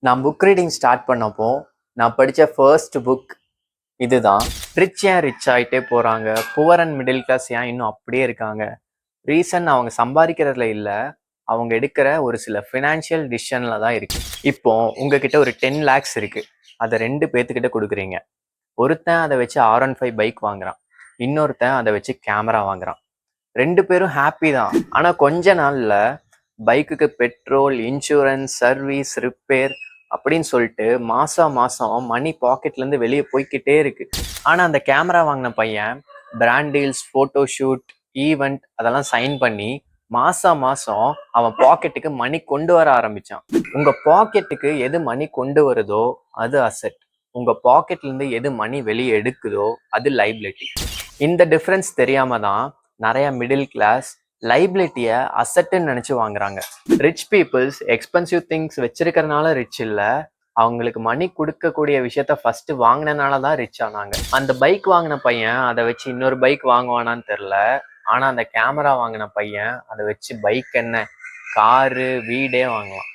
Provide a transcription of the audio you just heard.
நான் book reading start பண்ணப்போ நான் படித்த ஃபர்ஸ்ட் புக் இதுதான். ரிச் ஏன் ரிச் ஆகிட்டே போகிறாங்க, புவர் அண்ட் மிடில் கிளாஸ் ஏன் இன்னும் அப்படியே இருக்காங்க? ரீசன் அவங்க சம்பாதிக்கிறதுல இல்லை, அவங்க எடுக்கிற ஒரு சில ஃபினான்ஷியல் டிசிஷனில் தான் இருக்குது. இப்போ உங்ககிட்ட ஒரு 10 lakhs இருக்குது, அதை 2 பேர்த்துக்கிட்ட கொடுக்குறீங்க. ஒருத்தன் அதை வச்சு R15 பைக் வாங்குறான், இன்னொருத்தன் அதை வச்சு கேமரா வாங்குறான். 2 பேரும் ஹாப்பி தான். ஆனால் கொஞ்ச நாளில் பைக்குக்கு பெட்ரோல், இன்சூரன்ஸ், சர்வீஸ், ரிப்பேர் அப்படின்னு சொல்லிட்டு மாதம் மணி பாக்கெட்லேருந்து வெளியே போய்கிட்டே இருக்கு. ஆனால் அந்த கேமரா வாங்கின பையன் brand deals, photo shoot, event அதெல்லாம் சைன் பண்ணி மாதம் அவன் பாக்கெட்டுக்கு மணி கொண்டு வர ஆரம்பித்தான். உங்கள் பாக்கெட்டுக்கு எது மணி கொண்டு வருதோ அது அசெட், உங்கள் பாக்கெட்லேருந்து எது மணி வெளியே எடுக்குதோ அது லைபிலிட்டி. இந்த டிஃப்ரென்ஸ் தெரியாம தான் நிறைய மிடில் கிளாஸ் லைபிலிட்டியை அசெட்டுன்னு நினச்சி வாங்குறாங்க. ரிச் பீப்புள்ஸ் எக்ஸ்பென்சிவ் திங்ஸ் வச்சிருக்கிறதுனால ரிச் இல்லை, அவங்களுக்கு மணி கொடுக்கக்கூடிய விஷயத்த ஃபர்ஸ்ட் வாங்கினனால தான் ரிச் ஆனாங்க. அந்த பைக் வாங்கின பையன் அதை வச்சு இன்னொரு பைக் வாங்குவானான்னு தெரில, ஆனால் அந்த கேமரா வாங்கின பையன் அதை வச்சு பைக் என்ன, காரு, வீடே வாங்கலாம்.